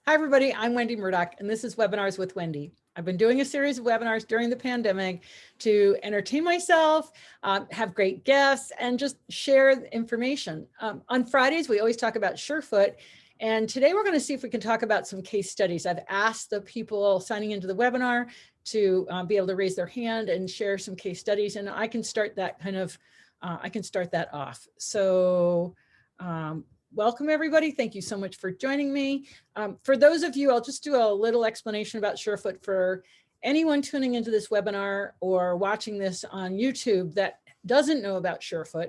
Hi, everybody. I'm Wendy Murdoch, and this is Webinars with Wendy. I've been doing a series of webinars during the pandemic to entertain myself, have great guests, and just share information. On Fridays, we always talk about SureFoot, and today we're going to see if we can talk about some case studies. I've asked the people signing into the webinar to be able to raise their hand and share some case studies, and I can start that off. So welcome, everybody. Thank you so much for joining me. For those of you, I'll just do a little explanation about SureFoot for anyone tuning into this webinar or watching this on YouTube that doesn't know about SureFoot.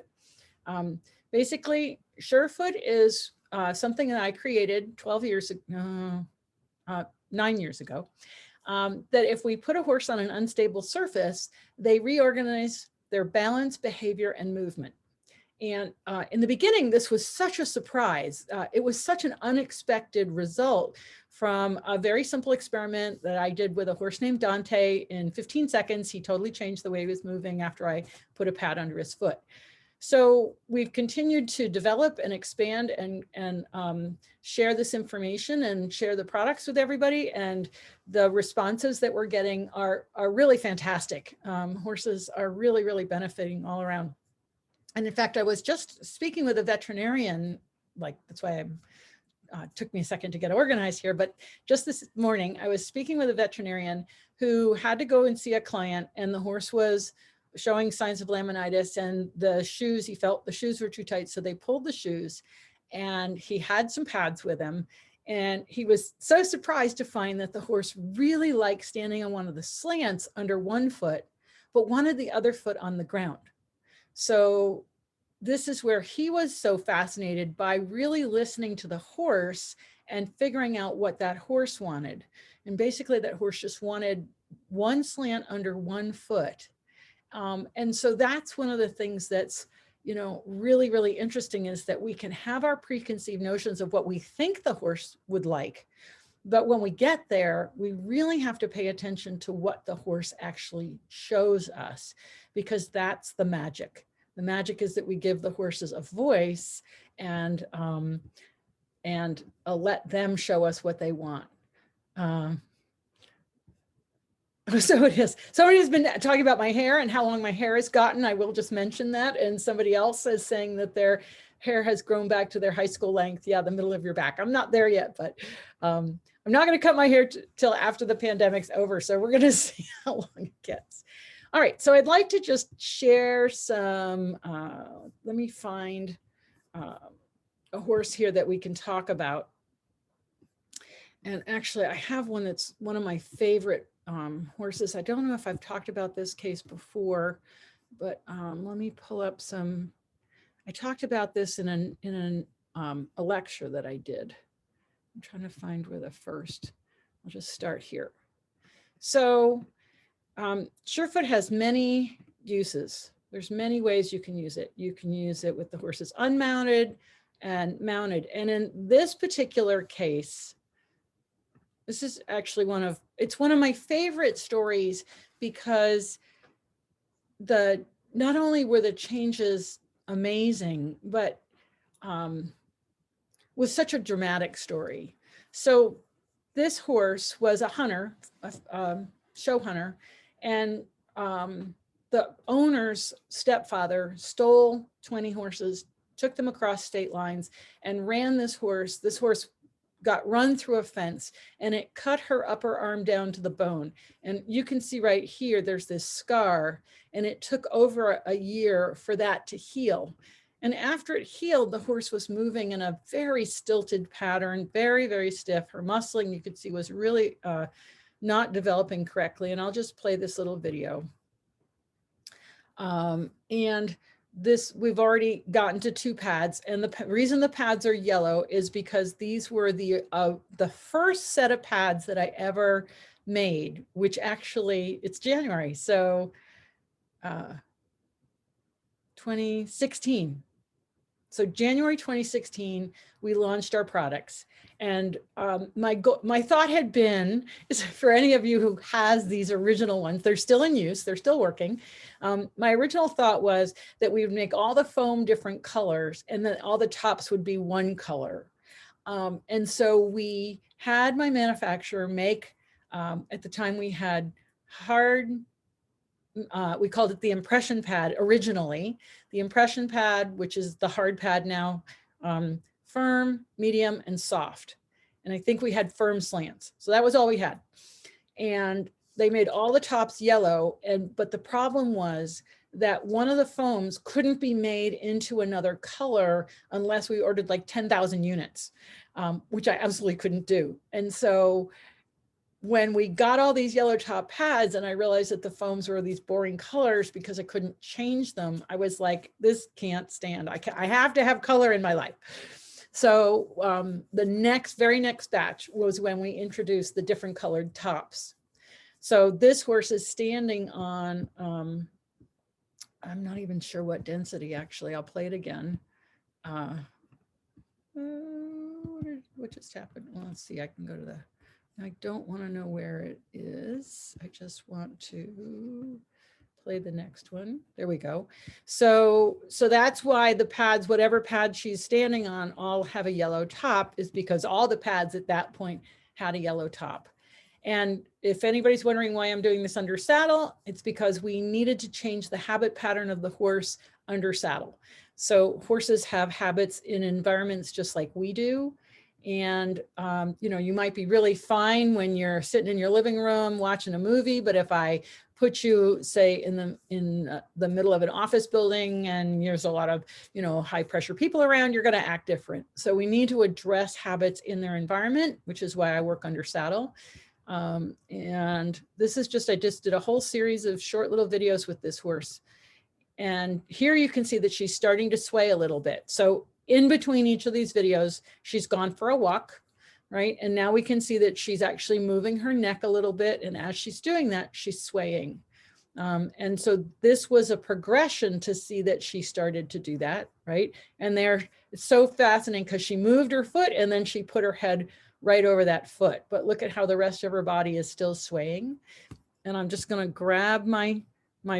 Basically, SureFoot is something that I created 9 years ago, that if we put a horse on an unstable surface, they reorganize their balance, behavior, and movement. And in the beginning, this was such a surprise. It was such an unexpected result from a very simple experiment that I did with a horse named Dante. In 15 seconds, he totally changed the way he was moving after I put a pad under his foot. So we've continued to develop and expand and share this information and share the products with everybody. And the responses that we're getting are really fantastic. Horses are really, really benefiting all around. And in fact, I was just speaking with a veterinarian, that's why it took me a second to get organized here, but just this morning, I was speaking with a veterinarian who had to go and see a client, and the horse was showing signs of laminitis, and the shoes, he felt the shoes were too tight, so they pulled the shoes, and he had some pads with him. And he was so surprised to find that the horse really liked standing on one of the slants under one foot, but wanted the other foot on the ground. So this is where he was so fascinated by really listening to the horse and figuring out what that horse wanted. And basically that horse just wanted one slant under one foot. And so that's one of the things that's, really, really interesting, is that we can have our preconceived notions of what we think the horse would like. But when we get there, we really have to pay attention to what the horse actually shows us, because that's the magic. The magic is that we give the horses a voice and let them show us what they want. So it is. Somebody has been talking about my hair and how long my hair has gotten. I will just mention that. And somebody else is saying that their hair has grown back to their high school length. Yeah, the middle of your back. I'm not there yet, but I'm not going to cut my hair till after the pandemic's over. So we're going to see how long it gets. All right, so I'd like to just share some, let me find a horse here that we can talk about. And actually, I have one that's one of my favorite horses. I don't know if I've talked about this case before, but let me pull up some. I talked about this in a lecture that I did. I'm trying to find where I'll just start here. So SureFoot has many uses. There's many ways you can use it. You can use it with the horses unmounted and mounted. And in this particular case, this is actually one of my favorite stories, because not only were the changes amazing, but was such a dramatic story. So this horse was a hunter, a show hunter, and the owner's stepfather stole 20 horses, took them across state lines, and ran this horse. This horse got run through a fence, and it cut her upper arm down to the bone. And you can see right here, there's this scar, and it took over a year for that to heal. And after it healed, the horse was moving in a very stilted pattern, very, very stiff. Her muscling, you could see, was really not developing correctly. And I'll just play this little video. And this, we've already gotten to 2 pads. And the reason the pads are yellow is because these were the first set of pads that I ever made, which actually, it's January. So 2016. So January 2016, we launched our products. And my thought had been, is for any of you who has these original ones, they're still in use, they're still working. My original thought was that we would make all the foam different colors, and then all the tops would be one color. And so we had my manufacturer make, at the time we had hard, we called it the impression pad originally. The impression pad, which is the hard pad now, firm, medium, and soft. And I think we had firm slants. So that was all we had. And they made all the tops yellow. But the problem was that one of the foams couldn't be made into another color unless we ordered like 10,000 units, which I absolutely couldn't do. And so when we got all these yellow top pads and I realized that the foams were these boring colors because I couldn't change them, I was like, this can't stand. I have to have color in my life. So the very next batch was when we introduced the different colored tops. So this horse is standing on, I'm not even sure what density actually. I'll play it again. What just happened? Well, let's see, I can go to the, I don't want to know where it is. I just want to play the next one. There we go. So that's why the pads, whatever pad she's standing on, all have a yellow top, is because all the pads at that point had a yellow top. And if anybody's wondering why I'm doing this under saddle, it's because we needed to change the habit pattern of the horse under saddle. So horses have habits in environments just like we do. And, you know, you might be really fine when you're sitting in your living room watching a movie, but if I put you, say, in the middle of an office building and there's a lot of, you know, high pressure people around, you're going to act different. So we need to address habits in their environment, which is why I work under saddle. And this is just, I just did a whole series of short little videos with this horse. And here you can see that she's starting to sway a little bit. So in between each of these videos, she's gone for a walk, right? And now we can see that she's actually moving her neck a little bit. And as she's doing that, she's swaying. And so this was a progression to see that she started to do that, right? And it's so fascinating because she moved her foot and then she put her head right over that foot. But look at how the rest of her body is still swaying. And I'm just going to grab my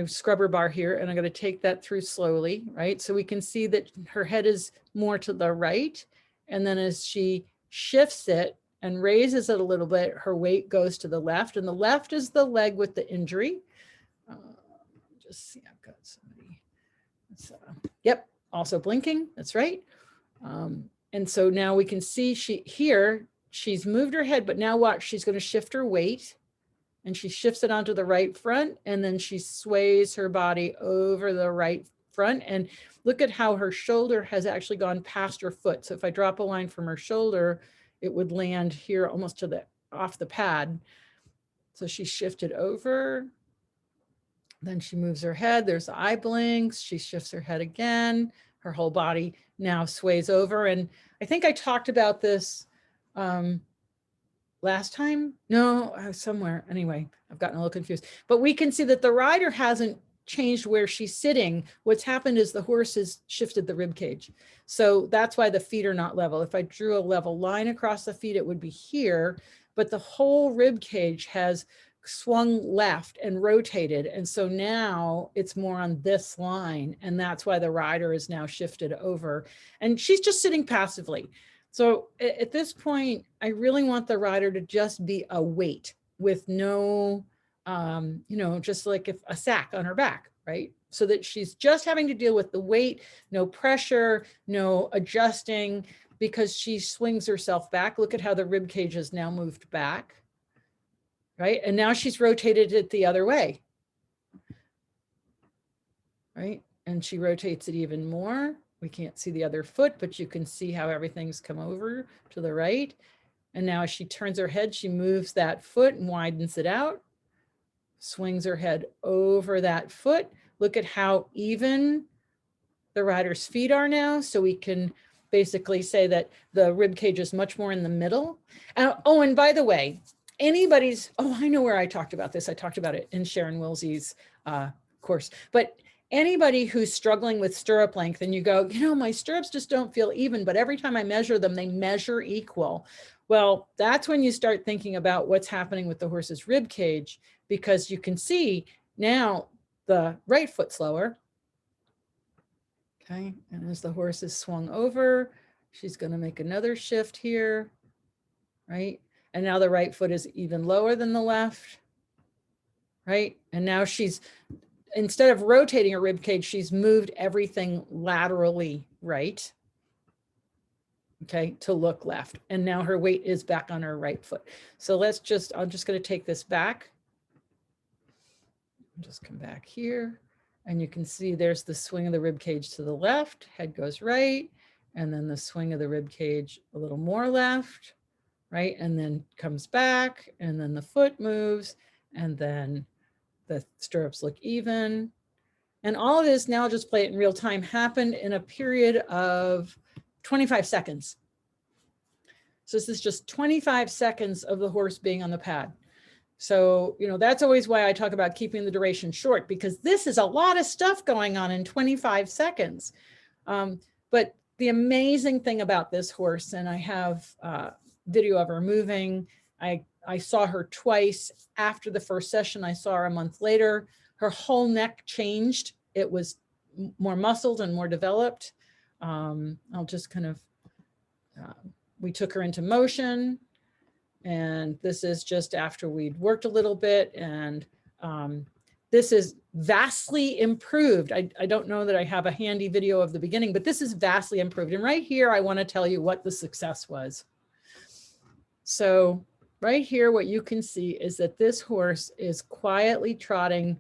scrubber bar here and I'm going to take that through slowly, right? So we can see that her head is more to the right. And then as she shifts it and raises it a little bit, her weight goes to the left, and the left is the leg with the injury. Just see, I've got somebody. Yep, also blinking. That's right. And so now we can see she's moved her head, but now watch, she's going to shift her weight. And she shifts it onto the right front, and then she sways her body over the right front. And look at how her shoulder has actually gone past her foot. So if I drop a line from her shoulder, it would land here almost to off the pad. So she shifted over. Then she moves her head. There's the eye blinks. She shifts her head again. Her whole body now sways over. And I think I talked about this last time. No, I was somewhere. Anyway, I've gotten a little confused. But we can see that the rider hasn't changed where she's sitting. What's happened is the horse has shifted the rib cage. So that's why the feet are not level. If I drew a level line across the feet, it would be here. But the whole rib cage has swung left and rotated. And so now it's more on this line. And that's why the rider is now shifted over. And she's just sitting passively. So at this point, I really want the rider to just be a weight with no, you know, just like if a sack on her back, right? So that she's just having to deal with the weight, no pressure, no adjusting, because she swings herself back. Look at how the rib cage is now moved back, right? And now she's rotated it the other way, right? And she rotates it even more. We can't see the other foot, but you can see how everything's come over to the right. And now as she turns her head, she moves that foot and widens it out, swings her head over that foot. Look at how even the rider's feet are now. So we can basically say that the rib cage is much more in the middle. Oh, and by the way, I know where I talked about this. I talked about it in Sharon Wilsey's course, but anybody who's struggling with stirrup length and you go, you know, my stirrups just don't feel even, but every time I measure them, they measure equal. Well, that's when you start thinking about what's happening with the horse's rib cage, because you can see now the right foot's lower. Okay. And as the horse is swung over, She's going to make another shift here, right? And now the right foot is even lower than the left, right? And now she's, instead of rotating her rib cage, she's moved everything laterally right, okay, to look left. And now her weight is back on her right foot. So let's just, I'm just going to take this back. Just come back here. And you can see there's the swing of the rib cage to the left, head goes right, and then the swing of the rib cage a little more left, right? And then comes back, and then the foot moves, and then the stirrups look even. And all of this, now I'll just play it in real time, happened in a period of 25 seconds. So this is just 25 seconds of the horse being on the pad. So, you know, that's always why I talk about keeping the duration short, because this is a lot of stuff going on in 25 seconds. But the amazing thing about this horse, and I have video of her moving, I saw her twice after the first session. I saw her a month later. Her whole neck changed. It was more muscled and more developed. I'll just kind of, we took her into motion. And this is just after we'd worked a little bit, and this is vastly improved. I don't know that I have a handy video of the beginning, but this is vastly improved. And right here, I want to tell you what the success was. So right here, what you can see is that this horse is quietly trotting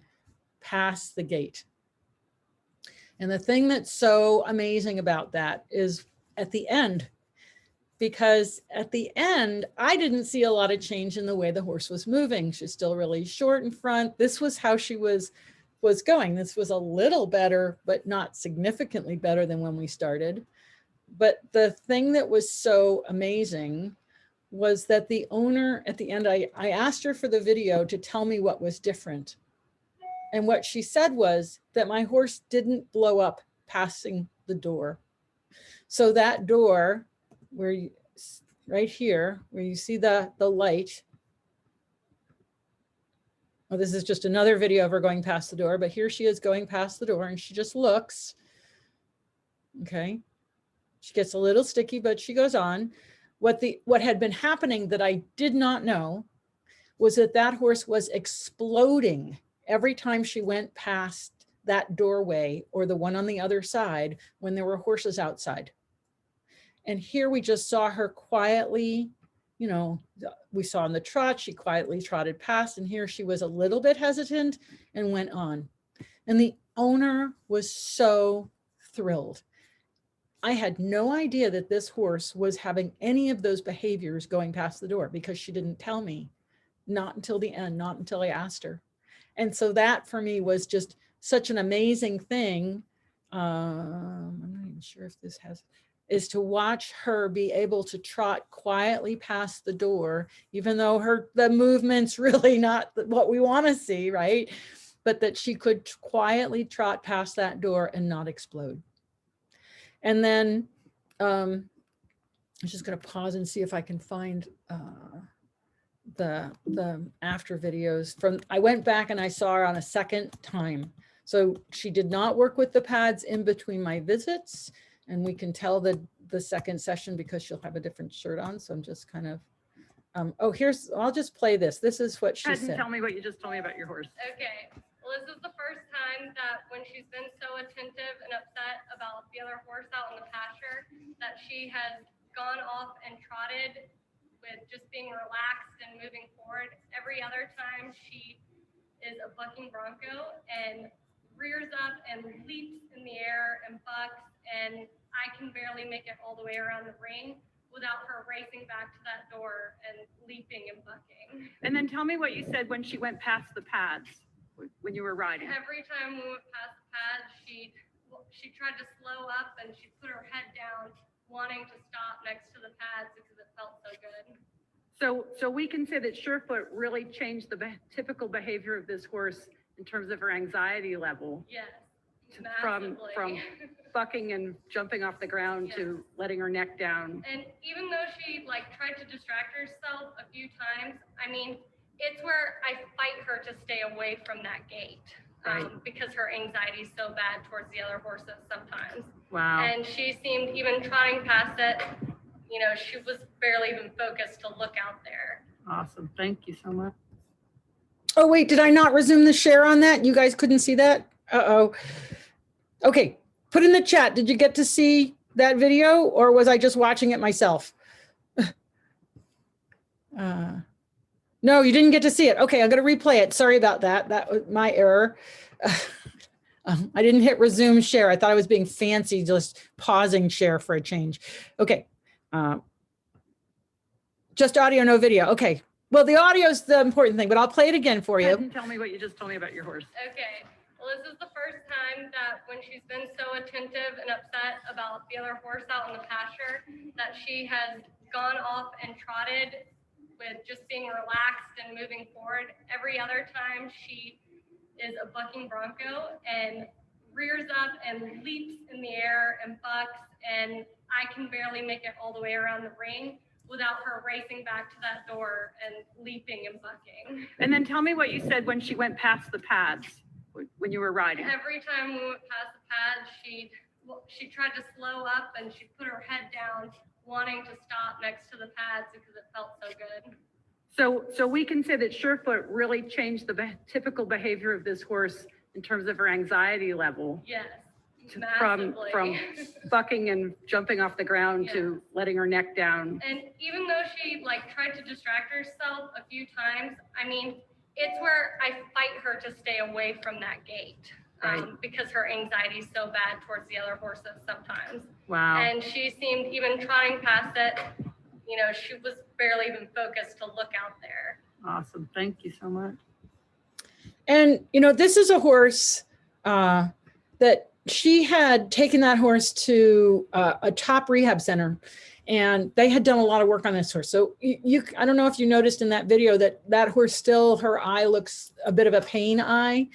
past the gate. And the thing that's so amazing about that is at the end, because at the end, I didn't see a lot of change in the way the horse was moving. She's still really short in front. This was how she was going. This was a little better, but not significantly better than when we started. But the thing that was so amazing was that the owner at the end, I asked her for the video to tell me what was different. And what she said was that my horse didn't blow up passing the door. So that door, where you, right here, where you see the light. Well, this is just another video of her going past the door, but here she is going past the door, and she just looks. Okay. She gets a little sticky, but she goes on. What had been happening that I did not know was that that horse was exploding every time she went past that doorway or the one on the other side when there were horses outside. And here we just saw her quietly, you know, we saw in the trot, she quietly trotted past, and here she was a little bit hesitant and went on. And the owner was so thrilled. I had no idea that this horse was having any of those behaviors going past the door, because she didn't tell me, not until the end, not until I asked her. And so that for me was just such an amazing thing. I'm not even sure if this has, is to watch her be able to trot quietly past the door, even though the movement's really not what we want to see, right? But that she could quietly trot past that door and not explode. And then I'm just going to pause and see if I can find the after videos from, I went back and I saw her on a second time. So she did not work with the pads in between my visits. And we can tell the second session because she'll have a different shirt on. So I'm just kind of, oh, I'll just play this. This is what she said. Tell me what you just told me about your horse. Okay. Well, this is the first time that when she's been so attentive and upset about the other horse out in the pasture, that she has gone off and trotted with just being relaxed and moving forward. Every other time she is a bucking bronco and rears up and leaps in the air and bucks, and I can barely make it all the way around the ring without her racing back to that door and leaping and bucking. And then tell me what you said when she went past the pads when you were riding. Every time we went past the pads, she tried to slow up and she put her head down, wanting to stop next to the pads because it felt so good. So we can say that SureFoot really changed the typical behavior of this horse in terms of her anxiety level. Yes, from bucking and jumping off the ground, yes, to letting her neck down. And even though she tried to distract herself a few times, I mean, it's where I fight her to stay away from that gate, right, because her anxiety is so bad towards the other horses sometimes. Wow. And she seemed, even trotting past it, you know, she was barely even focused to look out there. Awesome. Thank you so much. Oh, wait, did I not resume the share on that? You guys couldn't see that? Uh-oh. Okay, put in the chat. Did you get to see that video or was I just watching it myself? No, you didn't get to see it. Okay, I'm going to replay it. Sorry about that. That was my error. I didn't hit resume share. I thought I was being fancy, just pausing share for a change. Okay. Just audio, no video. Okay. Well, the audio is the important thing, but I'll play it again for Go ahead you. and tell me what you just told me about your horse. Okay. Well, this is the first time that when she's been so attentive and upset about the other horse out in the pasture, that she has gone off and trotted with just being relaxed and moving forward. Every other time she is a bucking bronco and rears up and leaps in the air and bucks, and I can barely make it all the way around the ring without her racing back to that door and leaping and bucking. And then tell me what you said when she went past the pads when you were riding. Every time we went past the pad, she tried to slow up and she'd put her head down, wanting to stop next to the pads because it felt so good. So we can say that SureFoot really changed the typical behavior of this horse in terms of her anxiety level. Yes, From massively. bucking and jumping off the ground Yeah. to letting her neck down. And even though she like tried to distract herself a few times, I mean, it's where I fight her to stay away from that gate. Right. Because her anxiety is so bad towards the other horses sometimes. Wow. And she seemed, even trotting past it, you know, she was barely even focused to look out there. Awesome. Thank you so much. And, you know, this is a horse that she had taken that horse to a top rehab center and they had done a lot of work on this horse. So I don't know if you noticed in that video that horse still, her eye looks a bit of a pain eye.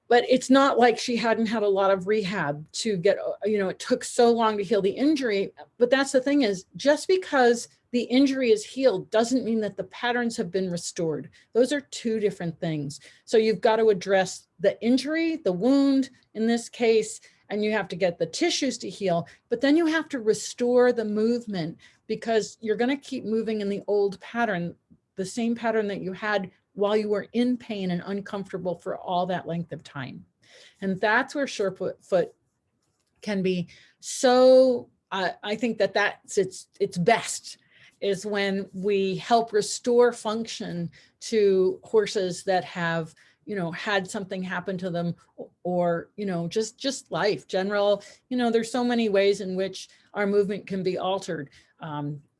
But it's not like she hadn't had a lot of rehab to get, you know, it took so long to heal the injury. But that's the thing is, just because the injury is healed doesn't mean that the patterns have been restored. Those are two different things. So you've got to address the injury, the wound in this case, and you have to get the tissues to heal, but then you have to restore the movement because you're going to keep moving in the old pattern, the same pattern that you had while you were in pain and uncomfortable for all that length of time. And that's where SureFoot can be so, I think that's its best, is when we help restore function to horses that have, you know, had something happen to them or, you know, just life general, you know, there's so many ways in which our movement can be altered.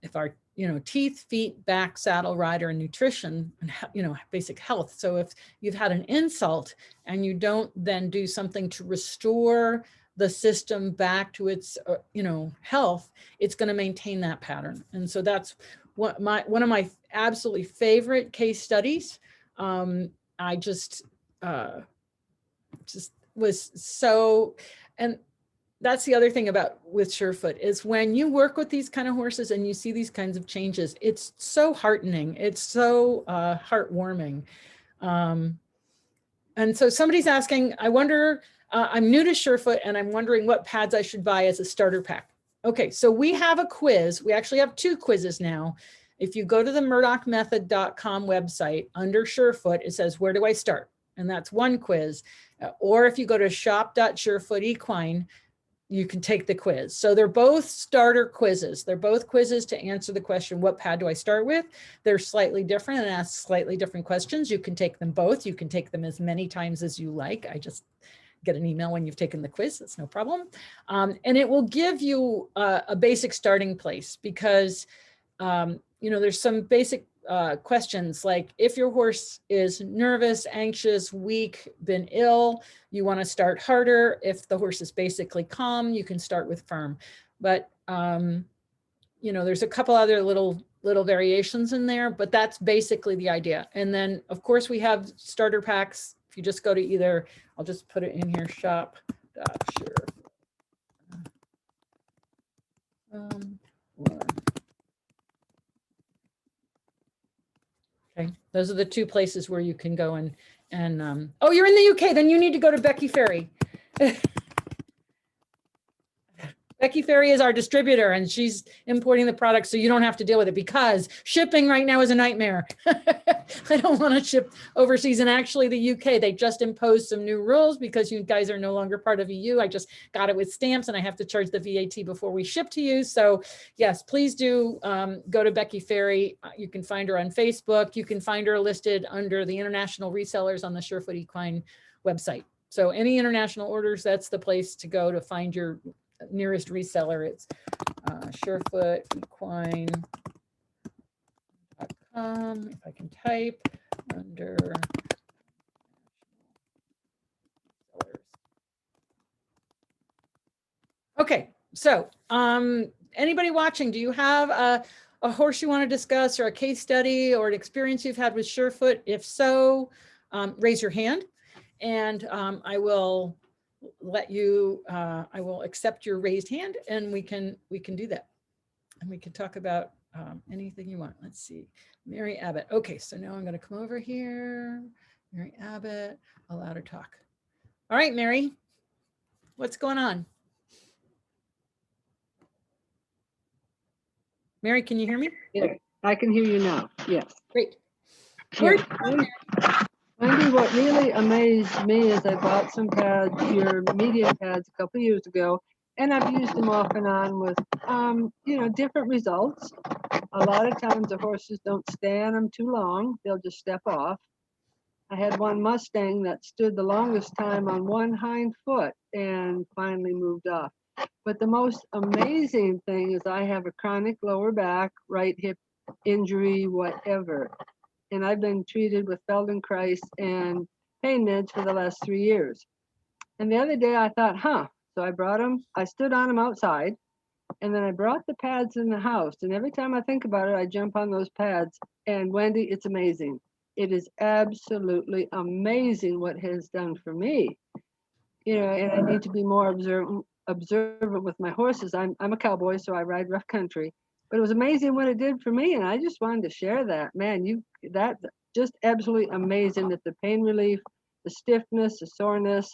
If our, you know, teeth, feet, back, saddle, rider, and nutrition, and, you know, basic health. So if you've had an insult and you don't then do something to restore the system back to its, you know, health, it's going to maintain that pattern. And so that's one of my absolutely favorite case studies. I just was so, and that's the other thing about with SureFoot is when you work with these kind of horses and you see these kinds of changes, it's so heartening. It's so heartwarming. And so somebody's asking, I wonder, I'm new to SureFoot and I'm wondering what pads I should buy as a starter pack. Okay, so we have a quiz. We actually have 2 quizzes now. If you go to the murdochmethod.com website under SureFoot, it says, where do I start? And that's one quiz. Or if you go to shop.surefoot equine, you can take the quiz. So they're both starter quizzes. They're both quizzes to answer the question, what pad do I start with? They're slightly different and ask slightly different questions. You can take them both. You can take them as many times as you like. I just get an email when you've taken the quiz. That's no problem. And it will give you a basic starting place because, you know, there's some basic questions like if your horse is nervous, anxious, weak, been ill, you want to start harder. If the horse is basically calm, you can start with firm. But, you know, there's a couple other little variations in there, but that's basically the idea. And then, of course, we have starter packs. If you just go to either, I'll just put it in here, shop.sure. Okay, those are the 2 places where you can go and oh, you're in the UK, then you need to go to Becky Ferry. Becky Ferry is our distributor and she's importing the product so you don't have to deal with it because shipping right now is a nightmare. I don't want to ship overseas. And actually the UK, they just imposed some new rules because you guys are no longer part of EU. I just got it with stamps and I have to charge the VAT before we ship to you. So yes, please do go to Becky Ferry. You can find her on Facebook. You can find her listed under the international resellers on the SureFoot Equine website. So any international orders, that's the place to go to find your nearest reseller. It's SureFootEquine.com. If I can type under sellers. Okay, so anybody watching, do you have a horse you want to discuss or a case study or an experience you've had with SureFoot? If so, raise your hand. And I will let you, I will accept your raised hand and we can do that. And we can talk about anything you want. Let's see, Mary Abbott. Okay, so now I'm gonna come over here. Mary Abbott, allow her talk. All right, Mary, what's going on? Mary, can you hear me? Yeah, I can hear you now. Yes. Great. Yes. Wendy, what really amazed me is I bought some pads, your medium pads, a couple of years ago, and I've used them off and on with, you know, different results. A lot of times the horses don't stay on them too long; they'll just step off. I had one Mustang that stood the longest time on one hind foot and finally moved off. But the most amazing thing is I have a chronic lower back, right hip injury, whatever. And I've been treated with Feldenkrais and pain meds for the last 3 years. And the other day I thought, so I brought them, I stood on them outside, and then I brought the pads in the house. And every time I think about it, I jump on those pads. And Wendy, it's amazing. It is absolutely amazing what it has done for me. You know, and I need to be more observant with my horses. I'm a cowboy, so I ride rough country. But it was amazing what it did for me, and I just wanted to share that. Man, that just absolutely amazing that the pain relief, the stiffness, the soreness,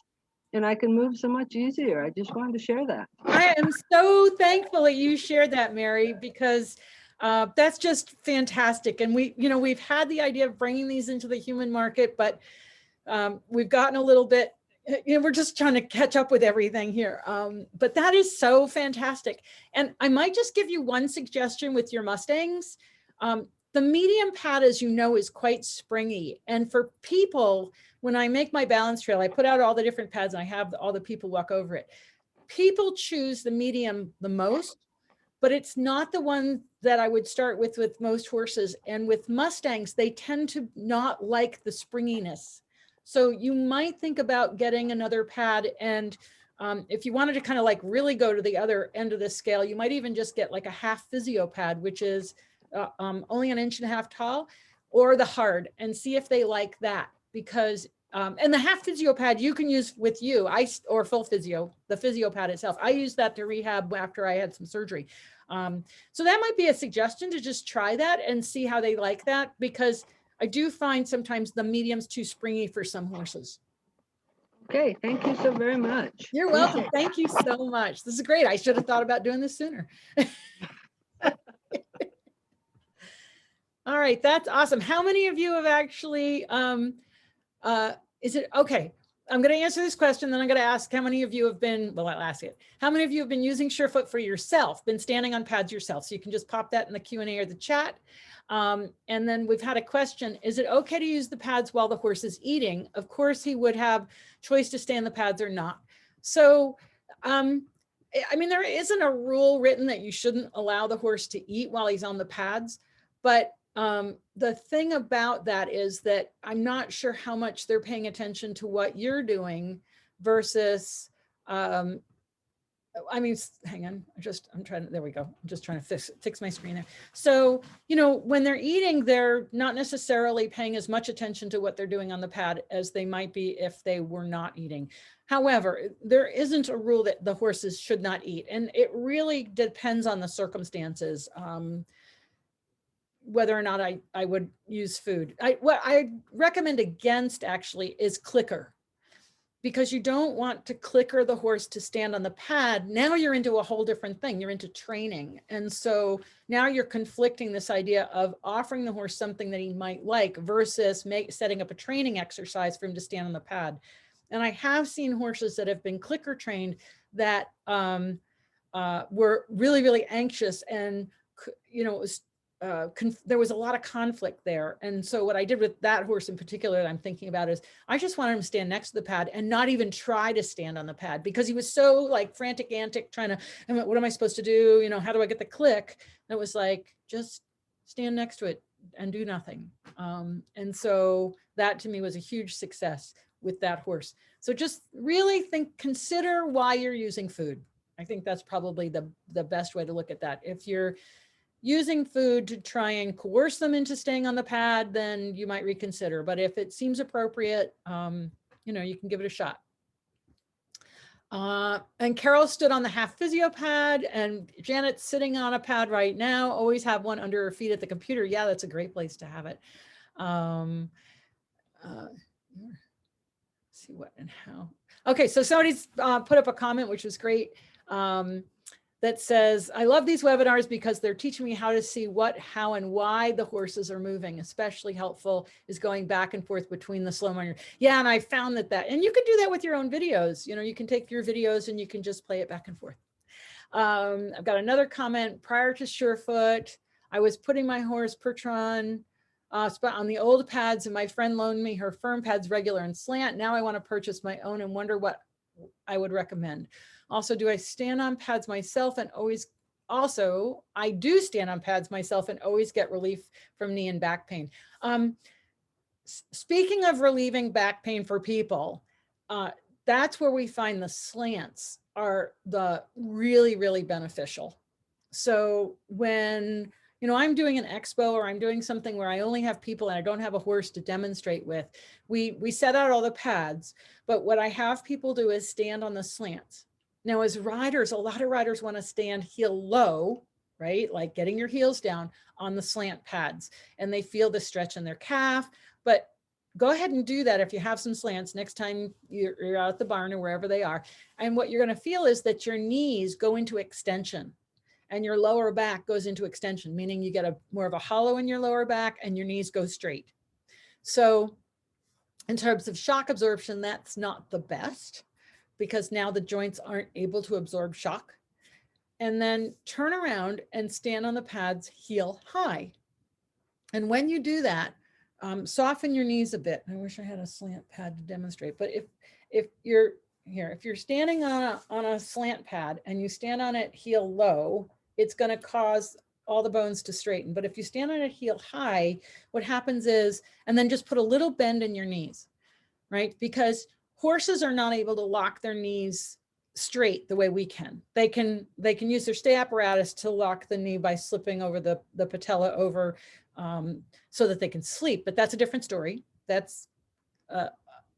and I can move so much easier. I just wanted to share that. I am so thankful that you shared that, Mary, because that's just fantastic. And we've had the idea of bringing these into the human market, but we've gotten a little bit, we're just trying to catch up with everything here. But that is so fantastic. And I might just give you one suggestion with your Mustangs. The medium pad, as you know, is quite springy. And for people, when I make my balance trail, I put out all the different pads and I have all the people walk over it. People choose the medium the most, but it's not the one that I would start with most horses. And with Mustangs, they tend to not like the springiness. So you might think about getting another pad. And if you wanted to kind of like really go to the other end of the scale, you might even just get like a half physio pad, which is only 1.5 inches tall, or the hard, and see if they like that. Because, and the half physio pad you can use with you, or full physio, the physio pad itself. I used that to rehab after I had some surgery. So that might be a suggestion to just try that and see how they like that, because I do find sometimes the medium's too springy for some horses. Okay, thank you so very much. You're welcome. Thank you so much. This is great. I should have thought about doing this sooner. All right, that's awesome. How many of you have actually, is it, okay, I'm going to answer this question, then I'm going to ask how many of you have been, well, I'll ask it. How many of you have been using SureFoot for yourself, been standing on pads yourself? So you can just pop that in the Q&A or the chat. And then we've had a question, is it okay to use the pads while the horse is eating? Of course, he would have choice to stay in the pads or not. So, I mean, there isn't a rule written that you shouldn't allow the horse to eat while he's on the pads, but the thing about that is that I'm not sure how much they're paying attention to what you're doing versus, I mean, hang on, I'm trying to, there we go. I'm just trying to fix my screen there. So, you know, when they're eating, they're not necessarily paying as much attention to what they're doing on the pad as they might be if they were not eating. However, there isn't a rule that the horses should not eat. And it really depends on the circumstances. Whether or not I would use food. What I recommend against actually is clicker. because you don't want to clicker the horse to stand on the pad. Now you're into a whole different thing. You're into training. And so now you're conflicting this idea of offering the horse something that he might like versus setting up a training exercise for him to stand on the pad. And I have seen horses that have been clicker trained that were really, really anxious, and it was there was a lot of conflict there. And so what I did with that horse in particular that I'm thinking about is I just wanted him to stand next to the pad and not even try to stand on the pad, because he was so like frantic, antic, trying to, what am I supposed to do? How do I get the click? And it was like, just stand next to it and do nothing. And so that to me was a huge success with that horse. So just really consider why you're using food. I think that's probably the best way to look at that. If you're using food to try and coerce them into staying on the pad, then you might reconsider. But if it seems appropriate, you can give it a shot. And Carol stood on the half physio pad, and Janet's sitting on a pad right now. Always have one under her feet at the computer. Yeah, that's a great place to have it. See what and how. Okay, so somebody's put up a comment, which was great. That says, I love these webinars because they're teaching me how to see what, how, and why the horses are moving. Especially helpful is going back and forth between the slow mo. Yeah, and I found and you can do that with your own videos. You can take your videos and you can just play it back and forth. I've got another comment. Prior to SureFoot, I was putting my horse Pertron on the old pads, and my friend loaned me her firm pads, regular and slant. Now I want to purchase my own and wonder what I would recommend. Also, do I stand on pads myself and always, I do stand on pads myself and always get relief from knee and back pain. Speaking of relieving back pain for people, that's where we find the slants are the really, really beneficial. So when, I'm doing an expo or I'm doing something where I only have people and I don't have a horse to demonstrate with, we set out all the pads, but what I have people do is stand on the slants. Now, as riders, a lot of riders want to stand heel low, right? Like getting your heels down on the slant pads, and they feel the stretch in their calf. But go ahead and do that if you have some slants next time you're out at the barn or wherever they are. And what you're going to feel is that your knees go into extension and your lower back goes into extension, meaning you get more of a hollow in your lower back and your knees go straight. So in terms of shock absorption, that's not the best, because now the joints aren't able to absorb shock. And then turn around and stand on the pads heel high. And when you do that, soften your knees a bit. I wish I had a slant pad to demonstrate, but if you're standing on a slant pad and you stand on it heel low, it's going to cause all the bones to straighten. But if you stand on it heel high, what happens is, and then just put a little bend in your knees, right? Because horses are not able to lock their knees straight the way we can. They can use their stay apparatus to lock the knee by slipping over the patella over so that they can sleep. But that's a different story. That's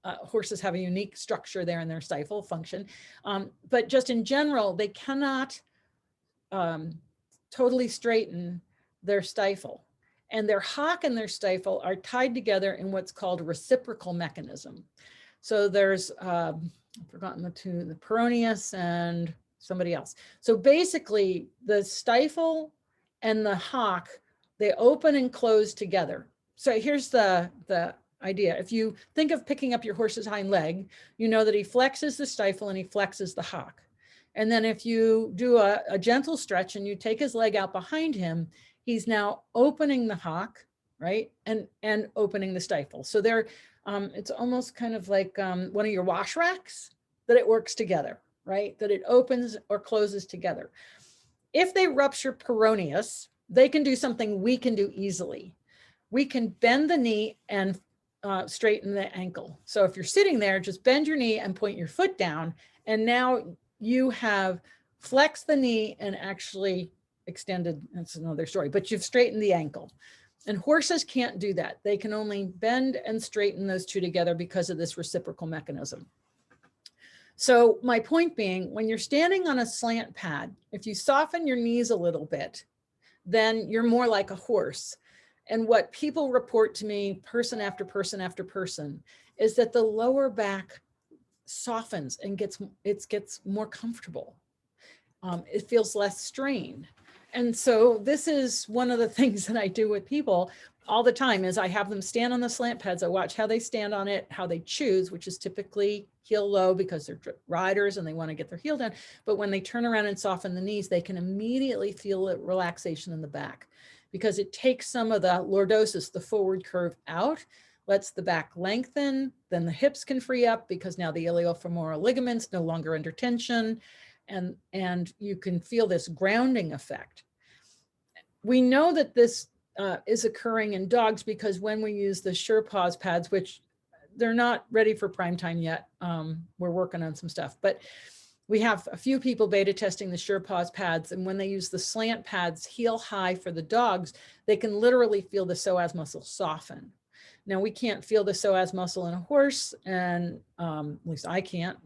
horses have a unique structure there in their stifle function. But just in general, they cannot totally straighten their stifle. And their hock and their stifle are tied together in what's called a reciprocal mechanism. So there's, I've forgotten the two, the peroneus and somebody else. So basically the stifle and the hock, they open and close together. So here's the idea. If you think of picking up your horse's hind leg, you know that he flexes the stifle and he flexes the hock. And then if you do a gentle stretch and you take his leg out behind him, he's now opening the hock, right? And opening the stifle. So they're, it's almost kind of like one of your wash racks, that it works together, right? That it opens or closes together. If they rupture peroneus, they can do something we can do easily. We can bend the knee and straighten the ankle. So if you're sitting there, just bend your knee and point your foot down. And now you have flexed the knee and actually extended, that's another story, but you've straightened the ankle. And horses can't do that. They can only bend and straighten those two together because of this reciprocal mechanism. So my point being, when you're standing on a slant pad, if you soften your knees a little bit, then you're more like a horse. And what people report to me, person after person after person, is that the lower back softens and gets more comfortable. It feels less strained. And so this is one of the things that I do with people all the time is I have them stand on the slant pads. I watch how they stand on it, how they choose, which is typically heel low because they're riders and they want to get their heel down. But when they turn around and soften the knees, they can immediately feel a relaxation in the back because it takes some of the lordosis, the forward curve out, lets the back lengthen, then the hips can free up because now the iliofemoral ligaments no longer under tension. And you can feel this grounding effect. We know that this is occurring in dogs because when we use the SurePaws pads, which they're not ready for prime time yet, we're working on some stuff, but we have a few people beta testing the SurePaws pads, and when they use the slant pads heel high for the dogs, they can literally feel the psoas muscle soften. Now we can't feel the psoas muscle in a horse, and at least I can't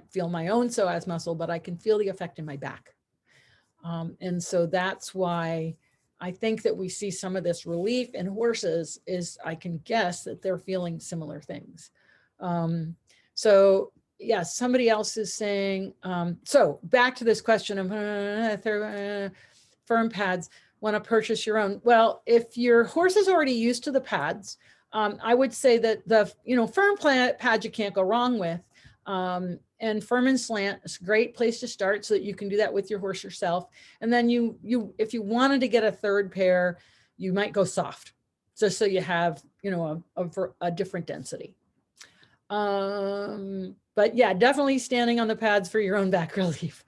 feel my own psoas muscle, but I can feel the effect in my back. And so that's why I think that we see some of this relief in horses is I can guess that they're feeling similar things. So yes, somebody else is saying, so back to this question of firm pads, want to purchase your own. Well, if your horse is already used to the pads, I would say that the firm pads you can't go wrong with, and firm and slant is a great place to start so that you can do that with your horse yourself. And then if you wanted to get a third pair, you might go soft, just so you have a different density. But yeah, definitely standing on the pads for your own back relief.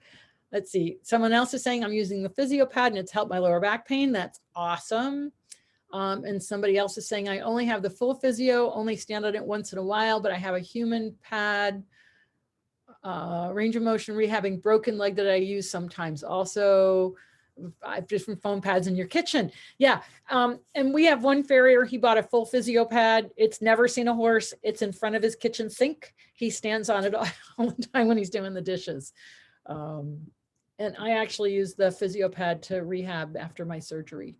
Let's see. Someone else is saying I'm using the physio pad and it's helped my lower back pain. That's awesome. And somebody else is saying, I only have the full physio, only stand on it once in a while, but I have a human pad, range of motion rehabbing broken leg that I use sometimes. Also, 5 different foam pads in your kitchen. Yeah. And we have one farrier, he bought a full physio pad. It's never seen a horse. It's in front of his kitchen sink. He stands on it all the time when he's doing the dishes. And I actually use the physio pad to rehab after my surgery.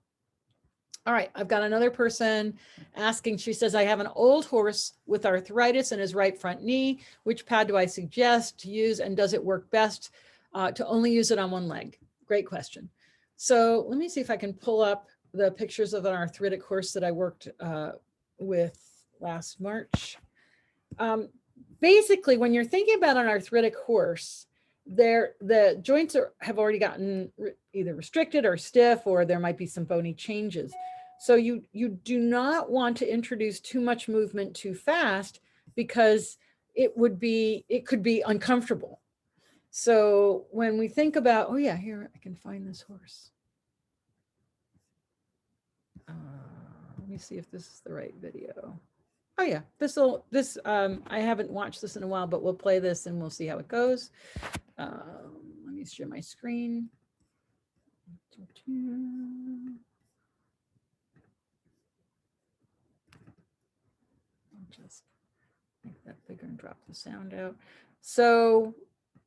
All right, I've got another person asking, she says, I have an old horse with arthritis in his right front knee. Which pad do I suggest to use, and does it work best to only use it on one leg? Great question. So let me see if I can pull up the pictures of an arthritic horse that I worked with last March. Basically, when you're thinking about an arthritic horse, the joints have already gotten either restricted or stiff, or there might be some bony changes. So you do not want to introduce too much movement too fast because it could be uncomfortable. So when we think about, oh yeah, here I can find this horse. Let me see if this is the right video. Oh yeah, I haven't watched this in a while, but we'll play this and we'll see how it goes. Let me share my screen. I'll just make that bigger and drop the sound out. So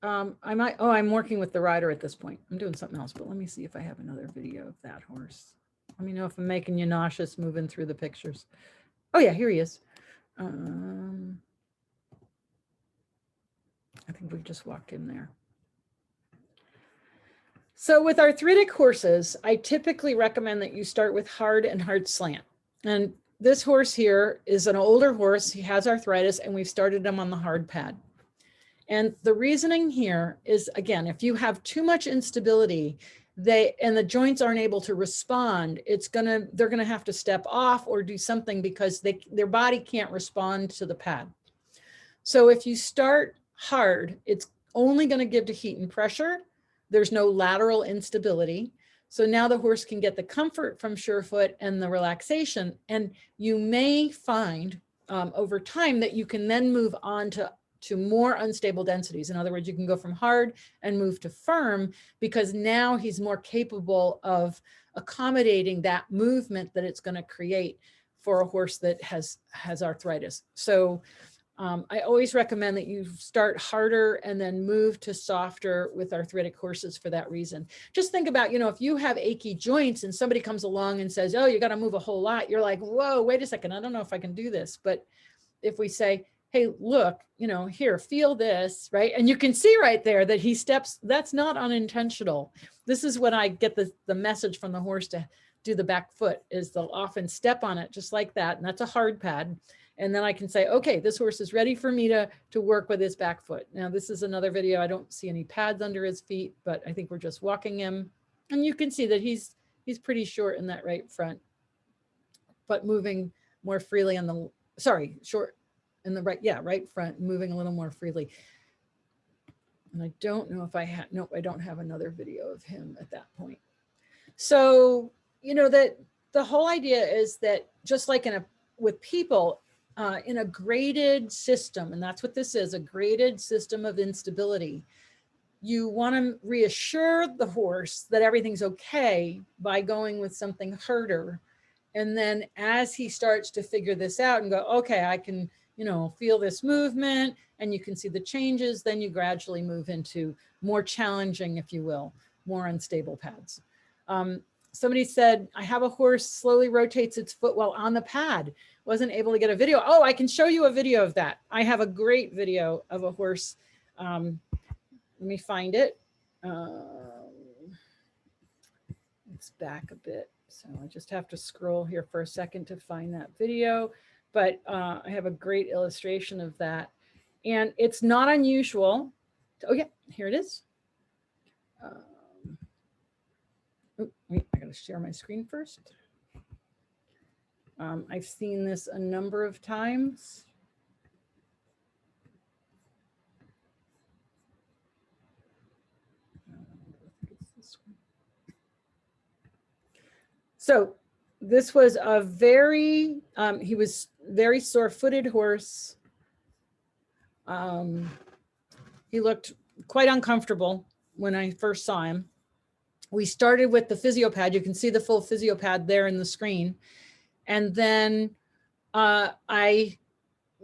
I'm working with the rider at this point. I'm doing something else, but let me see if I have another video of that horse. Let me know if I'm making you nauseous moving through the pictures. Oh yeah, here he is. I think we just walked in there. So with arthritic horses, I typically recommend that you start with hard and hard slant. And this horse here is an older horse. He has arthritis, and we've started him on the hard pad. And the reasoning here is, again, if you have too much instability, and the joints aren't able to respond, they're gonna have to step off or do something because their body can't respond to the pad. So if you start hard, it's only gonna give to heat and pressure. There's no lateral instability. So now the horse can get the comfort from SureFoot and the relaxation. And you may find over time that you can then move on to more unstable densities. In other words, you can go from hard and move to firm because now he's more capable of accommodating that movement that it's going to create for a horse that has arthritis. So I always recommend that you start harder and then move to softer with arthritic horses for that reason. Just think about, if you have achy joints and somebody comes along and says, oh, you got to move a whole lot. You're like, whoa, wait a second. I don't know if I can do this. But if we say, hey, look, you know, here, feel this, right? And you can see right there that he steps, that's not unintentional. This is when I get the message from the horse to do the back foot, is they'll often step on it just like that. And that's a hard pad. And then I can say, okay, this horse is ready for me to work with his back foot. Now, this is another video. I don't see any pads under his feet, but I think we're just walking him. And you can see that he's pretty short in that right front, but moving more freely on the, sorry, short in the right, yeah, right front, moving a little more freely. And I don't know if I have, nope, I don't have another video of him at that point. So, you know, that the whole idea is that just like with people, in a graded system, and that's what this is, a graded system of instability, you want to reassure the horse that everything's okay by going with something harder. And then as he starts to figure this out and go, okay, I can, you know, feel this movement, and you can see the changes, then you gradually move into more challenging, if you will, more unstable pads. Somebody said, I have a horse slowly rotates its foot while on the pad. Wasn't able to get a video. Oh, I can show you a video of that. I have a great video of a horse. Let me find it. It's back a bit. So I just have to scroll here for a second to find that video. But I have a great illustration of that. And it's not unusual. Oh yeah, here it is. Oh, wait, I gotta share my screen first. I've seen this a number of times. So this was a very, he was very sore-footed horse. He looked quite uncomfortable when I first saw him. We started with the physio pad. You can see the full physio pad there in the screen. And then I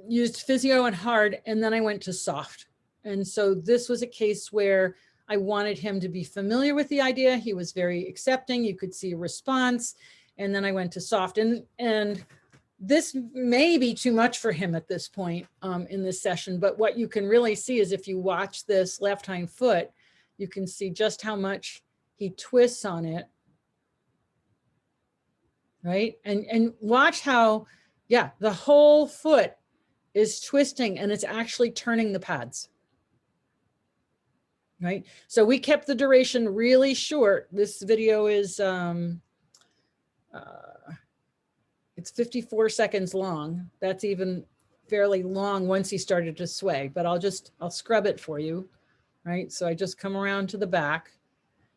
used physio and hard, and then I went to soft. And so this was a case where I wanted him to be familiar with the idea. He was very accepting. You could see a response. And then I went to soft. And this may be too much for him at this point in this session. But what you can really see is if you watch this left hind foot, you can see just how much he twists on it. Right? And watch how, yeah, the whole foot is twisting and it's actually turning the pads. Right? So we kept the duration really short. This video is, it's 54 seconds long. That's even fairly long once he started to sway, but I'll scrub it for you. Right? So I just come around to the back.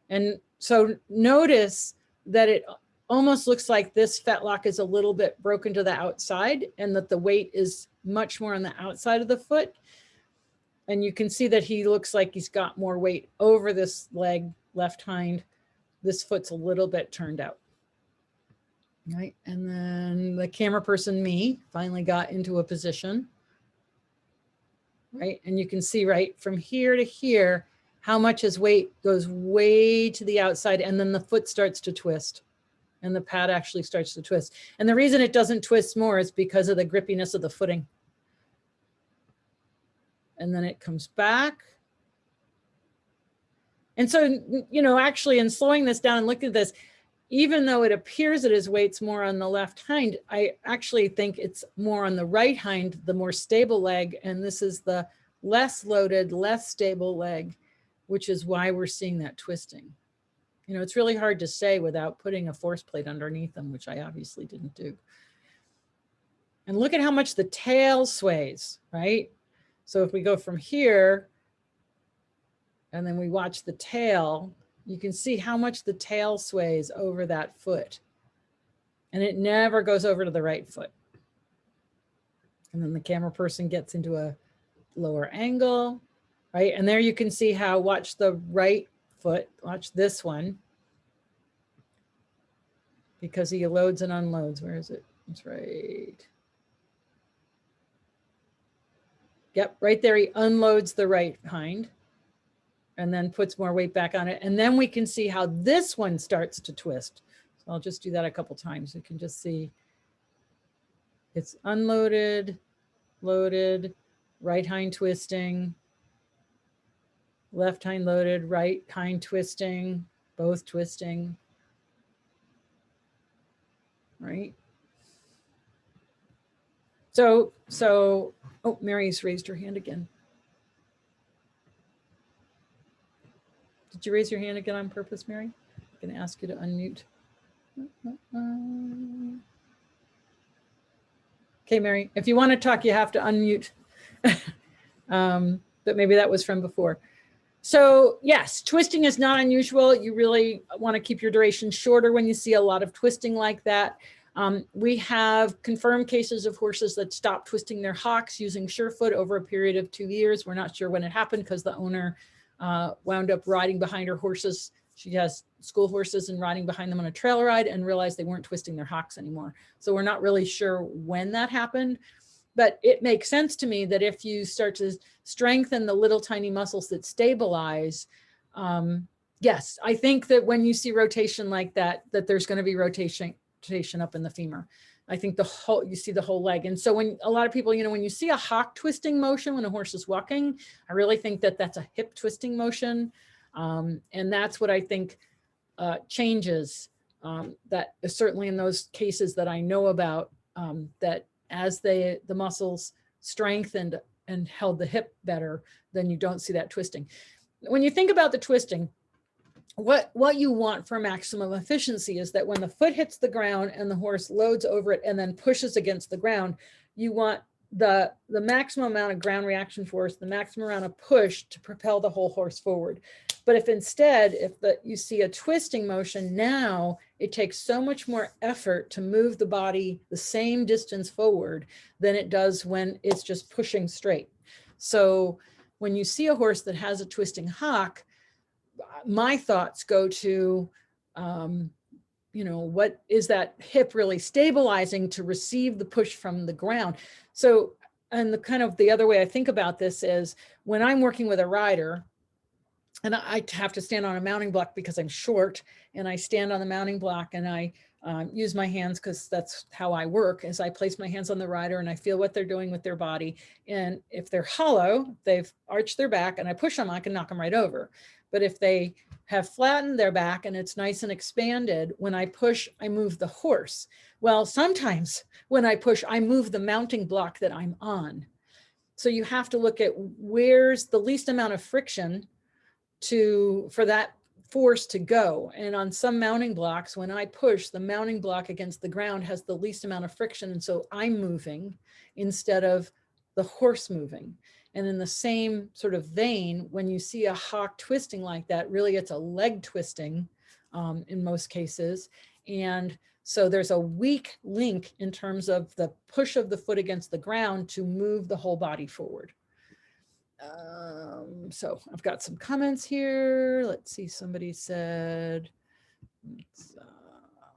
And so notice that it almost looks like this fetlock is a little bit broken to the outside and that the weight is much more on the outside of the foot. And you can see that he looks like he's got more weight over this leg, left hind. This foot's a little bit turned out. Right. And then the camera person, me, finally got into a position. Right. And you can see right from here to here, how much his weight goes way to the outside. And then the foot starts to twist. And the pad actually starts to twist. And the reason it doesn't twist more is because of the grippiness of the footing. And then it comes back. And so, you know, actually in slowing this down and looking at this, even though it appears that his weight's more on the left hind, I actually think it's more on the right hind, the more stable leg. And this is the less loaded, less stable leg, which is why we're seeing that twisting. You know, it's really hard to say without putting a force plate underneath them, which I obviously didn't do. And look at how much the tail sways, right? So if we go from here and then we watch the tail, you can see how much the tail sways over that foot. And it never goes over to the right foot. And then the camera person gets into a lower angle, right? And there you can see how, watch the right foot, watch this one, because he loads and unloads. Where is it? It's right. Yep, right there. He unloads the right hind and then puts more weight back on it. And then we can see how this one starts to twist. So I'll just do that a couple times. You can just see it's unloaded loaded, right hind twisting, left hind loaded, right hind twisting, both twisting, right? So, oh, Mary's raised her hand again. Did you raise your hand again on purpose, Mary? I'm going to ask you to unmute. Okay, Mary, if you want to talk, you have to unmute. But maybe that was from before. So yes, twisting is not unusual. You really want to keep your duration shorter when you see a lot of twisting like that. We have confirmed cases of horses that stopped twisting their hocks using SureFoot over a period of 2 years. We're not sure when it happened because the owner wound up riding behind her horses. She has school horses and riding behind them on a trail ride and realized they weren't twisting their hocks anymore. So we're not really sure when that happened. But it makes sense to me that if you start to strengthen the little tiny muscles that stabilize, yes, I think that when you see rotation like that, that there's going to be rotation up in the femur. I think you see the whole leg. And so when a lot of people, when you see a hock twisting motion when a horse is walking, I really think that that's a hip twisting motion. And that's what I think changes, that certainly in those cases that I know about, that as the muscles strengthened and held the hip better, then you don't see that twisting. When you think about the twisting, what you want for maximum efficiency is that when the foot hits the ground and the horse loads over it and then pushes against the ground, you want the maximum amount of ground reaction force, the maximum amount of push to propel the whole horse forward. But if instead, you see a twisting motion, now it takes so much more effort to move the body the same distance forward than it does when it's just pushing straight. So when you see a horse that has a twisting hock, my thoughts go to, what is that hip really stabilizing to receive the push from the ground? So, and the other way I think about this is when I'm working with a rider, and I have to stand on a mounting block because I'm short, and I stand on the mounting block and I use my hands because that's how I work, as I place my hands on the rider and I feel what they're doing with their body. And if they're hollow, they've arched their back and I push them, I can knock them right over. But if they have flattened their back and it's nice and expanded, when I push, I move the horse. Well, sometimes when I push, I move the mounting block that I'm on. So you have to look at where's the least amount of friction for that force to go. And on some mounting blocks, when I push, the mounting block against the ground has the least amount of friction. And so I'm moving instead of the horse moving. And in the same sort of vein, when you see a hock twisting like that, really it's a leg twisting in most cases. And so there's a weak link in terms of the push of the foot against the ground to move the whole body forward. So I've got some comments here. Let's see, somebody said,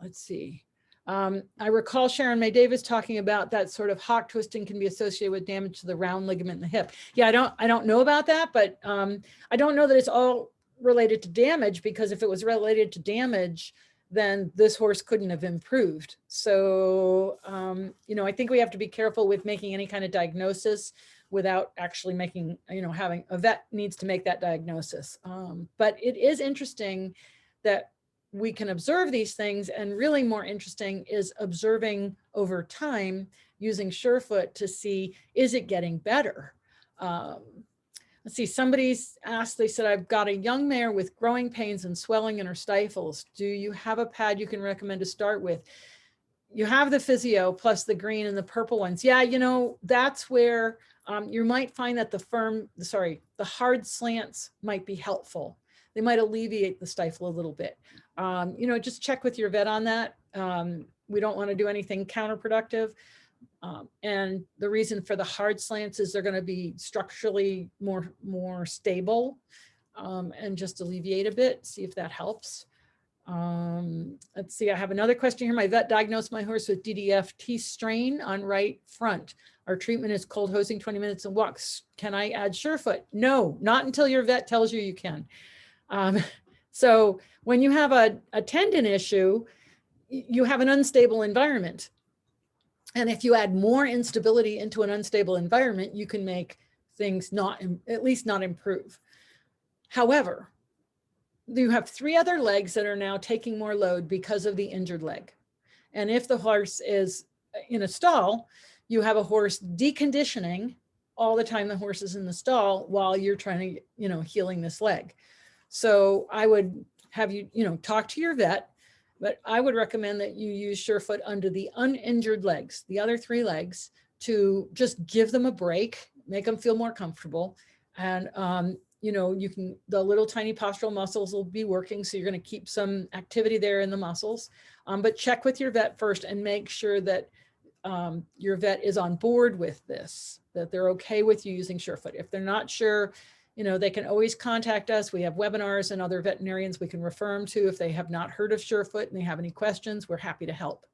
let's see. I recall Sharon May Davis talking about that sort of hock twisting can be associated with damage to the round ligament in the hip. Yeah, I don't know about that, but I don't know that it's all related to damage, because if it was related to damage, then this horse couldn't have improved. So, I think we have to be careful with making any kind of diagnosis without actually making, having a vet needs to make that diagnosis. But it is interesting that we can observe these things, and really more interesting is observing over time using SureFoot to see, is it getting better? Let's see, somebody's asked, they said, I've got a young mare with growing pains and swelling in her stifles. Do you have a pad you can recommend to start with? You have the physio plus the green and the purple ones. Yeah, that's where you might find that the hard slants might be helpful. They might alleviate the stifle a little bit. Just check with your vet on that. We don't want to do anything counterproductive. And the reason for the hard slants is they're going to be structurally more stable, and just alleviate a bit, see if that helps. Let's see, I have another question here. My vet diagnosed my horse with DDF T strain on right front. Our treatment is cold hosing 20 minutes and walks. Can I add SureFoot? No, not until your vet tells you can. So when you have a tendon issue, you have an unstable environment. And if you add more instability into an unstable environment, you can make things at least not improve. However, you have 3 other legs that are now taking more load because of the injured leg. And if the horse is in a stall, you have a horse deconditioning all the time the horse is in the stall while you're trying to, healing this leg. So I would have you, talk to your vet, but I would recommend that you use SureFoot under the uninjured legs, the other 3 legs, to just give them a break, make them feel more comfortable. And, the little tiny postural muscles will be working. So you're going to keep some activity there in the muscles, but check with your vet first and make sure that your vet is on board with this, that they're okay with you using SureFoot. If they're not sure, they can always contact us. We have webinars and other veterinarians we can refer them to if they have not heard of SureFoot and they have any questions. We're happy to help.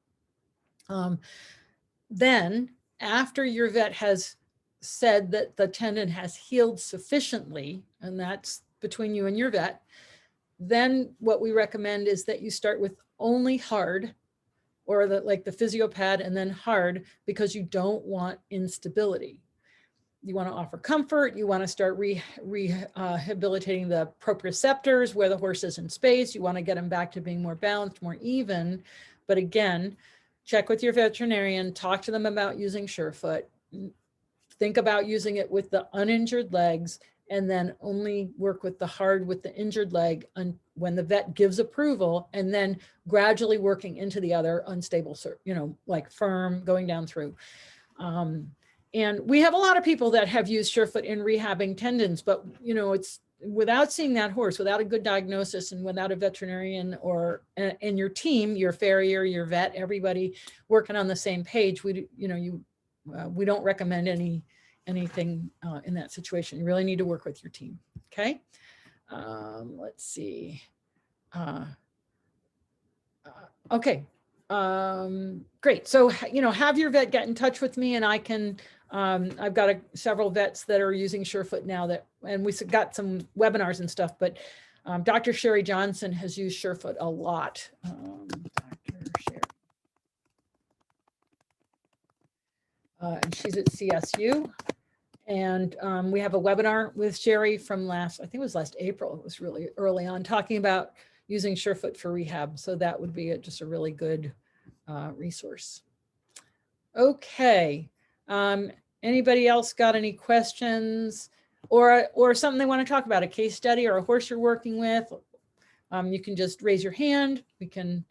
Then after your vet has said that the tendon has healed sufficiently, and that's between you and your vet, then what we recommend is that you start with only hard, or like the physio pad, and then hard, because you don't want instability. You want to offer comfort. You want to start rehabilitating the proprioceptors where the horse is in space. You want to get them back to being more balanced, more even. But again, check with your veterinarian, talk to them about using SureFoot. Think about using it with the uninjured legs, and then only work with the hard with the injured leg when the vet gives approval, and then gradually working into the other unstable, like firm, going down through. And we have a lot of people that have used SureFoot in rehabbing tendons, but it's without seeing that horse, without a good diagnosis, and without a veterinarian or and your team, your farrier, your vet, everybody working on the same page, we don't recommend anything in that situation. You really need to work with your team. Okay. Let's see. Okay. Great. So, have your vet get in touch with me, and I can, I've got several vets that are using SureFoot now and we got some webinars and stuff, but Dr. Sherry Johnson has used SureFoot a lot. Dr. Sherry. And she's at CSU. And we have a webinar with Sherry from I think it was last April. It was really early on, talking about using SureFoot for rehab. So that would be just a really good resource. Okay. Anybody else got any questions or something they want to talk about, a case study or a horse you're working with? You can just raise your hand. We can,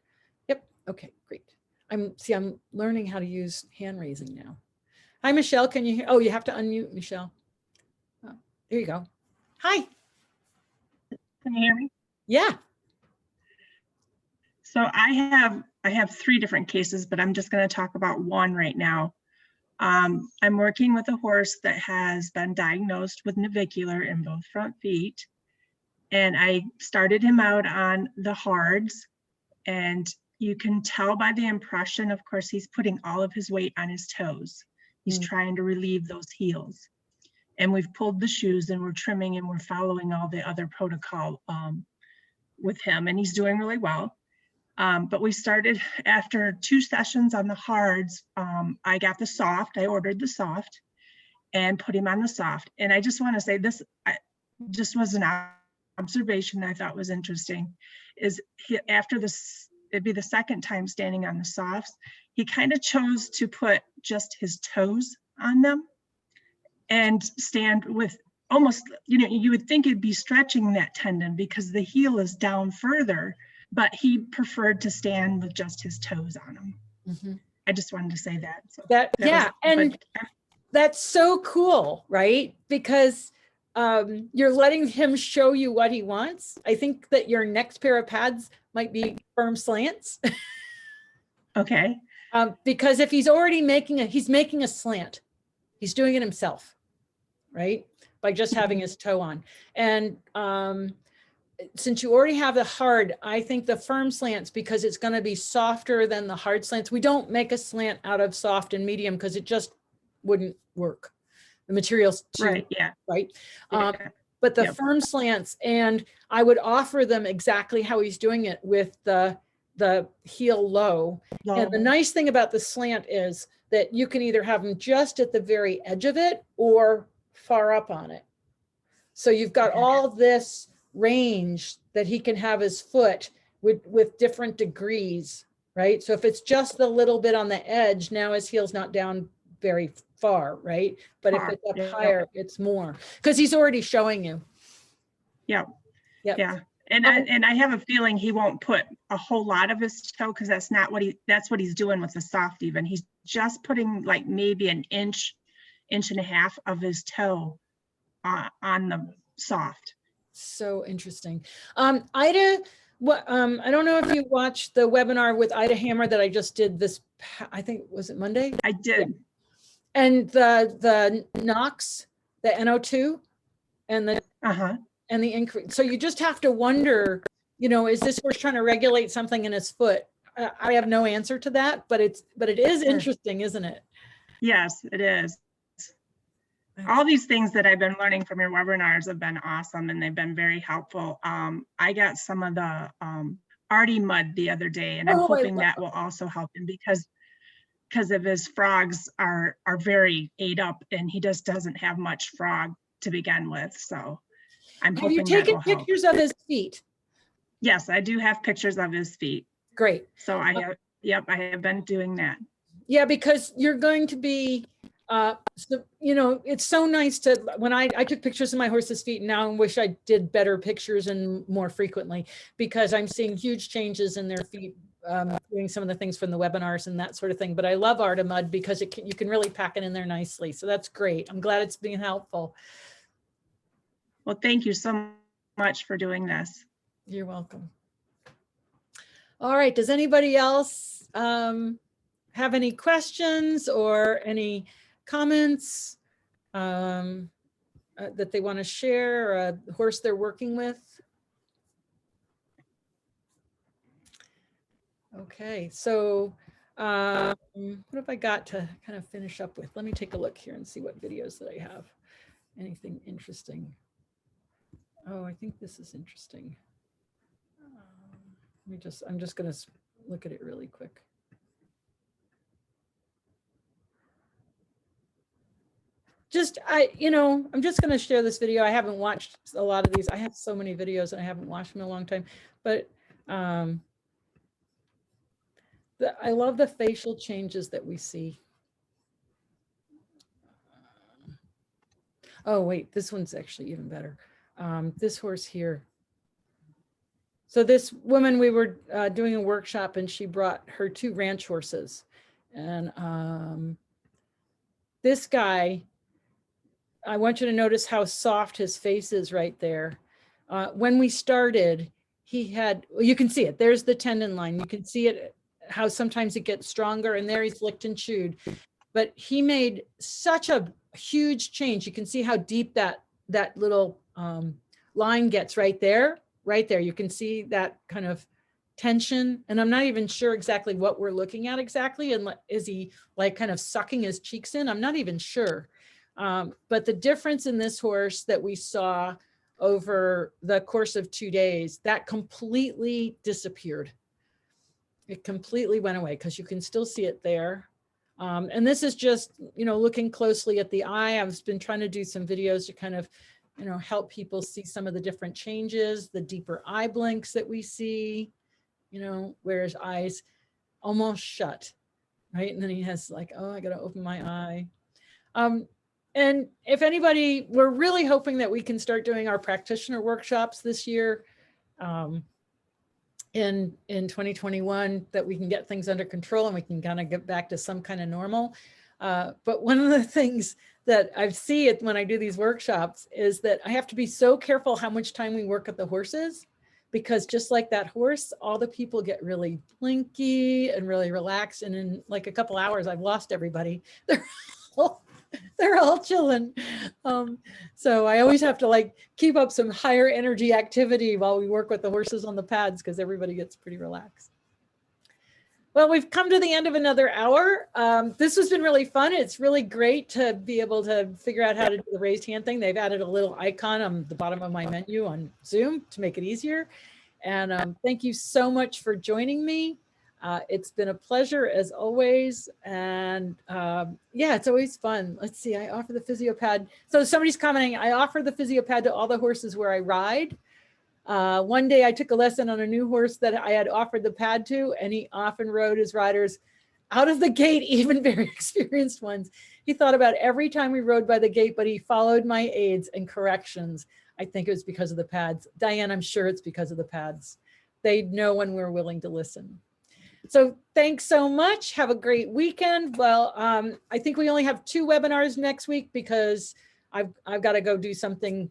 yep. Okay, great. I'm learning how to use hand raising now. Hi, Michelle, can you hear? Oh, you have to unmute, Michelle. Oh, there you go. Hi. Can you hear me? Yeah. So I have 3 different cases, but I'm just going to talk about one right now. I'm working with a horse that has been diagnosed with navicular in both front feet. And I started him out on the hards, and you can tell by the impression, of course, he's putting all of his weight on his toes. He's trying to relieve those heels. And we've pulled the shoes and we're trimming and we're following all the other protocol with him, and he's doing really well. But we started after 2 sessions on the hards. I got the soft, I ordered the soft and put him on the soft. And I just want to say this, just was an observation I thought was interesting, is after this, it'd be the 2nd time standing on the softs, he kind of chose to put just his toes on them and stand with almost, you would think it'd be stretching that tendon because the heel is down further, but he preferred to stand with just his toes on them. Mm-hmm. I just wanted to say that. So that's so cool, right? Because you're letting him show you what he wants. I think that your next pair of pads might be firm slants. Okay. Because if he's already he's making a slant, he's doing it himself, right? By just having his toe on. And since you already have the hard, I think the firm slants, because it's going to be softer than the hard slants. We don't make a slant out of soft and medium because it just wouldn't work. The material's too, right. Yeah. Right. Yeah. But the firm slants, and I would offer them exactly how he's doing it with the the heel low. And the nice thing about the slant is that you can either have them just at the very edge of it or far up on it. So you've got all this range that he can have his foot with different degrees, right? So if it's just the little bit on the edge, now his heel's not down very far, right? But if it's up higher, it's more, because he's already showing you. Yeah. Yep. Yeah. And I have a feeling he won't put a whole lot of his toe, because that's not what that's what he's doing with the soft even. He's just putting like maybe an inch and a half of his toe on the soft. So interesting. Ida, I don't know if you watched the webinar with Ida Hammer that I just did this, I think, was it Monday? I did. And the NOx, the NO2 and the and the increase. So you just have to wonder, you know, is this horse trying to regulate something in his foot? I have no answer to that, but it is interesting, isn't it? Yes, it is. All these things that I've been learning from your webinars have been awesome, and they've been very helpful. I got some of the Artie mud the other day, and I'm hoping that will also help him, because of his frogs are very ate up, and he just doesn't have much frog to begin with. So I'm hoping that will help. Have you taken pictures of his feet? Yes, I do have pictures of his feet. Great. So I have, yep, I have been doing that. Yeah, because you're going to be, so, you know, it's so nice to, when I took pictures of my horse's feet, and now I wish I did better pictures and more frequently, because I'm seeing huge changes in their feet, doing some of the things from the webinars and that sort of thing. But I love Artie Mud because you can really pack it in there nicely. So that's great. I'm glad it's being helpful. Well, thank you so much for doing this. You're welcome. All right. Does anybody else have any questions or any comments that they want to share, or a horse they're working with? Okay, so what have I got to kind of finish up with? Let me take a look here and see what videos that I have. Anything interesting? Oh, I think this is interesting. I'm just going to look at it really quick. I'm just going to share this video. I haven't watched a lot of these. I have so many videos and I haven't watched them in a long time, but I love the facial changes that we see. Oh, wait, this one's actually even better. This horse here. So this woman, we were doing a workshop, and she brought her 2 ranch horses. And this guy, I want you to notice how soft his face is right there. When we started, he had, well, you can see it. There's the tendon line. You can see it, how sometimes it gets stronger, and there he's licked and chewed. But he made such a huge change. You can see how deep that little line gets right there. Right there, you can see that kind of tension. And I'm not even sure exactly what we're looking at exactly. And is he like kind of sucking his cheeks in? I'm not even sure. But the difference in this horse that we saw over the course of 2 days, that completely disappeared. It completely went away, because you can still see it there. And this is just, you know, looking closely at the eye. I've been trying to do some videos to kind of, you know, help people see some of the different changes, the deeper eye blinks that we see, you know, where his eyes almost shut, right? And then he has like, oh, I got to open my eye. And if anybody, we're really hoping that we can start doing our practitioner workshops this year in 2021, that we can get things under control and we can kind of get back to some kind of normal. But one of the things that I see it when I do these workshops is that I have to be so careful how much time we work with the horses, because just like that horse, all the people get really blinky and really relaxed. And in like a couple hours, I've lost everybody. They're all chilling. So I always have to like keep up some higher energy activity while we work with the horses on the pads, because everybody gets pretty relaxed. Well, we've come to the end of another hour. This has been really fun. It's really great to be able to figure out how to do the raised hand thing. They've added a little icon on the bottom of my menu on Zoom to make it easier. And thank you so much for joining me. It's been a pleasure as always. And yeah, it's always fun. Let's see, I offer the physio pad. So somebody's commenting, I offer the physio pad to all the horses where I ride. One day I took a lesson on a new horse that I had offered the pad to, and he often rode his riders out of the gate, even very experienced ones. He thought about every time we rode by the gate, but he followed my aids and corrections. I think it was because of the pads. Diane, I'm sure it's because of the pads. They know when we're willing to listen. So thanks so much. Have a great weekend. Well, I think we only have 2 webinars next week because I've got to go do something.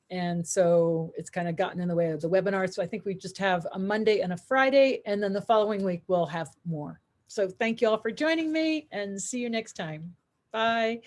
And so it's kind of gotten in the way of the webinar. So I think we just have a Monday and a Friday, and then the following week we'll have more. So thank you all for joining me, and see you next time. Bye.